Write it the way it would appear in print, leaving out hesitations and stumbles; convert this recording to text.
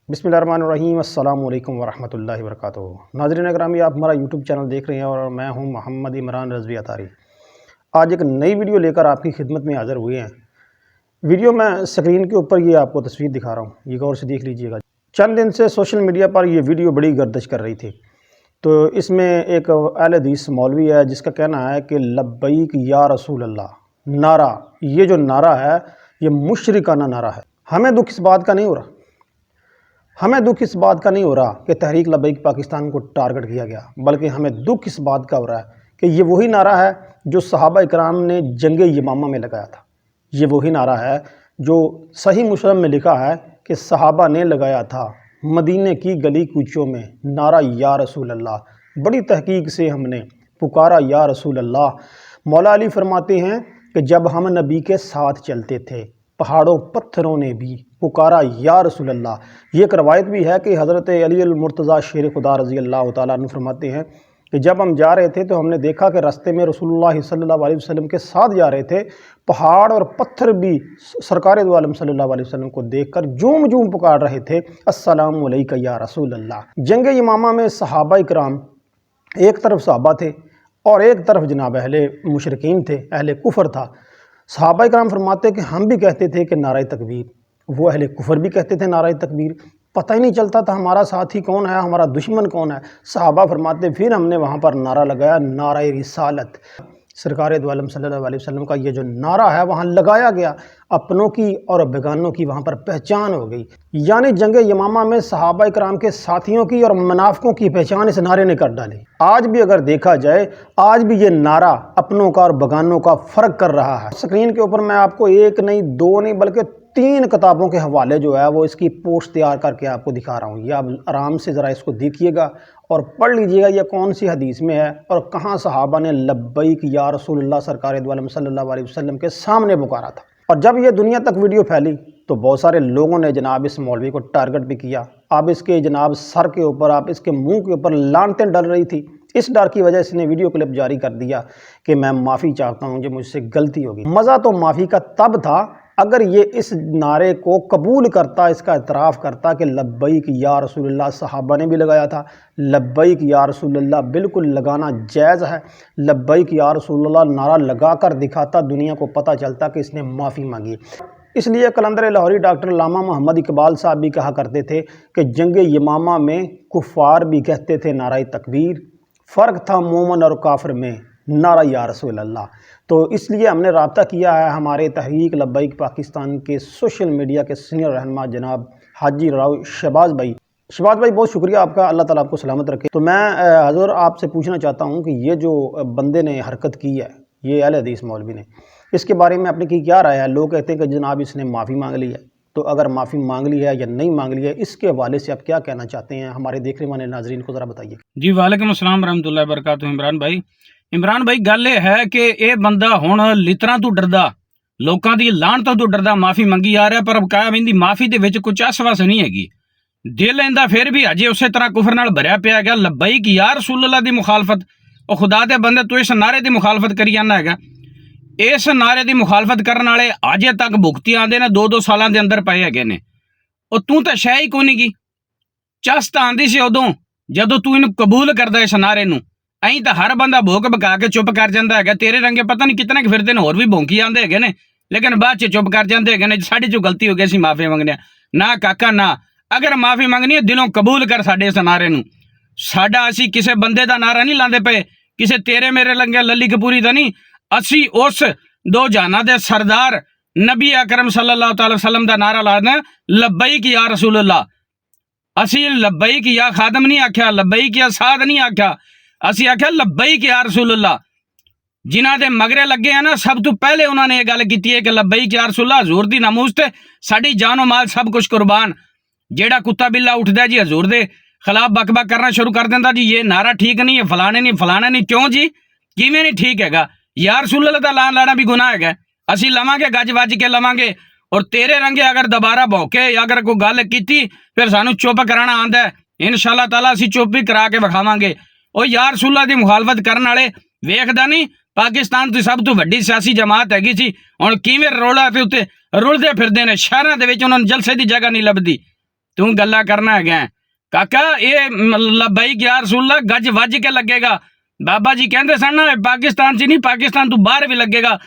बिस्मिल्लाहिर्रहमानिर्रहीम अस्सलाम वालेकुम वरहमतुल्लाहि वबरकातुहू। नाज़रीन अकरामी, आप हमारा यूट्यूब चैनल देख रहे हैं और मैं हूं मोहम्मद इमरान रज़वी अतारी। आज एक नई वीडियो लेकर आपकी खिदमत में हाज़िर हुए हैं। वीडियो में स्क्रीन के ऊपर ये आपको तस्वीर दिखा रहा हूं, ये गौर से देख लीजिएगा। चंद दिन से सोशल मीडिया पर ये वीडियो बड़ी गर्दिश कर रही थी। तो इसमें एक अहले हदीस मौलवी है जिसका कहना है कि लब्बैक या रसूल अल्लाह नारा, ये जो नारा है ये मुशरिकाना नारा है। हमें दुख इस बात का नहीं हो रहा कि तहरीक लब्बैक पाकिस्तान को टारगेट किया गया, बल्कि हमें दुख इस बात का हो रहा है कि ये वही नारा है जो सहाबा इकराम ने जंगे यमामा में लगाया था। ये वही नारा है जो सही मुस्लिम में लिखा है कि सहाबा ने लगाया था मदीने की गली कूचों में नारा या रसूल अल्लाह। बड़ी तहकीक से हमने पुकारा या रसूल अल्लाह। मौला अली फरमाते हैं कि जब हम नबी के साथ चलते थे पहाड़ों पत्थरों ने भी पुकारा या रसूल अल्लाह। ये एक रवायत भी है कि हज़रत अली अल मुर्तज़ा शेर खुदा रज़ी अल्लाह तआला अन्हु फरमाते हैं कि जब हम जा रहे थे तो हमने देखा कि रास्ते में रसूलुल्लाह सल्लल्लाहु अलैहि वसल्लम के साथ जा रहे थे। पहाड़ और पत्थर भी सरकार दो आलम सल्लल्लाहु अलैहि वसल्लम को देखकर झूम झूम पुकार रहे थे अस्सलामु अलैका या रसूल अल्लाह। जंग यमामा में सहाबा इकराम एक तरफ सहाबा थे और एक तरफ जनाब अहले मुशरिकीन थे, अहले कुफर था। सहाबा इकराम फरमाते कि हम भी कहते थे कि नारा तकबीर, वो अहले कुफर भी कहते थे नारा तकबीर। पता ही नहीं चलता था हमारा साथी कौन है, हमारा दुश्मन कौन है। सहाबा फरमाते फिर हमने वहाँ पर नारा लगाया नारा रिसालत। सरकार दो आलम सल्लल्लाहु अलैहि वसल्लम का ये जो नारा है वहाँ लगाया गया, अपनों की और बेगानों की वहाँ पर पहचान हो गई। यानी जंग यमामा में सहाबा इकराम के साथियों की और मुनाफिकों की पहचान इस नारे ने कर डाली। आज भी अगर देखा जाए, आज भी ये नारा अपनों का और बेगानों का फ़र्क कर रहा है। स्क्रीन के ऊपर मैं आपको एक नहीं दो नहीं बल्कि 3 किताबों के हवाले जो है वो इसकी पोस्ट तैयार करके आपको दिखा रहा हूँ। ये आप आराम से ज़रा इसको देखिएगा और पढ़ लीजिएगा ये कौन सी हदीस में है और कहाँ सहाबा ने लब्बैक या रसूलुल्लाह सरकार दो आलम सल्लल्लाहु अलैहि वसल्लम के सामने पुकारा था। और जब ये दुनिया तक वीडियो फैली तो बहुत सारे लोगों ने जनाब इस मौलवी को टारगेट भी किया। अब इसके जनाब सर के ऊपर, आप इसके मुंह के ऊपर लानतें डल रही थी। इस डर की वजह से इसने वीडियो क्लिप जारी कर दिया कि मैं माफ़ी चाहता हूँ, जो मुझसे गलती होगी। मज़ा तो माफ़ी का तब था अगर ये इस नारे को कबूल करता, इसका इतराफ़ करता कि लब्बैक या रसूलुल्लाह सहाबा ने भी लगाया था। लब्बैक या रसूलुल्लाह बिल्कुल लगाना जायज़ है। लब्बैक या रसूलुल्लाह नारा लगा कर दिखाता, दुनिया को पता चलता कि इसने माफ़ी मांगी। इसलिए कलंदर लाहौरी डॉक्टर अल्लामा मोहम्मद इकबाल साहब भी कहा करते थे कि जंग यमामा में कुफ़ार भी कहते थे नारा तकबीर, फ़र्क था मोमन और काफिर में नारा या रसूल अल्लाह। तो इसलिए हमने रब्ता किया है हमारे तहरीक लब्बैक पाकिस्तान के सोशल मीडिया के सीनियर रहनुमा जनाब हाजी राव शहबाज भाई। शहबाज भाई बहुत शुक्रिया आपका, अल्लाह ताला आपको सलामत रखे। तो मैं हज़ूर आपसे पूछना चाहता हूँ कि ये जो बंदे ने हरकत की है, ये अहले हदीस मौलवी ने, इसके बारे में अपनी क्या राय है? लोग कहते हैं कि जनाब इसने माफ़ी मांग ली है। तो अगर माफ़ी मांग ली है या नहीं मांग ली है, इसके हवाले से आप क्या कहना चाहते हैं? हमारे देखने वाले नाजरीन को ज़रा बताइए। जी वालेकुम अस्सलाम रहमतुल्लाहि वबरकातुहू। इमरान भाई गल ये है कि ये बंदा हुण लितरां तो डरदा, लोकां दी लाहनतां तो डरदा माफ़ी मंगी आ रहा, पर कायम इहदी माफ़ी दे विच कुछ आसवास नहीं हैगी। दिल इंदा फिर भी अजे उसे तरह कुफर नाल भरिया पिया गया। लब्बैक या रसूलुल्लाह दी मुखालफत, और खुदा दे बंदे तू इस नारे दी मुखालफत करी जाना हैगा। इस नारे दी मुखालफत करन वाले अजे तक भुगती आंदे ने 2-2 सालां दे अंदर पए हैगे ने। और तू तां शै ही कोई नहीं गी। चस तां आंदी सी उदों जदों तू इनू कबूल करदा इस नारे नू। अं तो हर बंदा भोक बका के चुप कर जाता है। तेरे रंगे पता नहीं कितने फिरते हैं, होर भी भौंकी आते हैं ने, लेकिन बाद च चुप कर जाते हैं साड़ी चो गलती हो गई, असीं माफ़ी मंगने। ना काका ना, अगर माफ़ी मंगनी है दिलों कबूल कर साडे इस नारे नू। साडा असीं किसी बंदे का नारा नहीं लाते पे, किसी तेरे मेरे लंगे लली कपूरी का नहीं। असीं उस दो जहानां दे सरदार नबी अकरम सल्लल्लाहु अलैहि वसल्लम का नारा लाना, लब्बैक या रसूलुल्लाह। असीं लब्बैक या खादम नहीं आख्या, लब्बैक या साध नहीं आख्या, असीं आख्या लब्बैक या रसूलुल्लाह। जिन्हां दे मगरे लगे हैं ना, सब तो पहले उन्होंने ये गल की है कि लब्बैक या रसूलुल्लाह, हजूर दी नमूज ते साडी जानो माल सब कुछ कुर्बान। जेड़ा कुत्ता बिल्ला उठदा जी हजूर दे खिलाफ बकबक करना शुरू कर देंदा जी, ये नारा ठीक नहीं है, फलाने नहीं फलाना नहीं। क्यों जी, किवें नहीं ठीक हैगा? या रसूलुल्लाह दा लान लाना भी गुनाह हैगा। असीं लवांगे गज वज के लवांगे, और तेरे रंगे अगर दोबारा भौके या अगर कोई गल कीती फिर सानू चुप कराना आंदा है। इंशाअल्लाह ताला असीं चुप भी करा के विखावांगे। और या रसूलुल्लाह दी मुखालफत करन वाले वेखदा नहीं पाकिस्तान की सब तो वड्डी सियासी जमात हैगी सी, हुण किवें रोड़ा ते उत्ते रुलदे फिरदे ने। शहरां दे विच उन्हां नूं जलसे दी जगह नहीं लभदी। ਤੂੰ ਗੱਲਾਂ ਕਰਨਾ ਹੈਗਾ ਕਾਕਾ। ਇਹ ਲਬੈਕ ਯਾ ਰਸੂਲullah ਗੱਜ ਵੱਜ ਕੇ ਲੱਗੇਗਾ। ਬਾਬਾ ਜੀ ਕਹਿੰਦੇ ਸਨ ਨਾ ਪਾਕਿਸਤਾਨ 'ਚ ਨਹੀਂ, ਪਾਕਿਸਤਾਨ ਤੋਂ ਬਾਹਰ ਵੀ ਲੱਗੇਗਾ।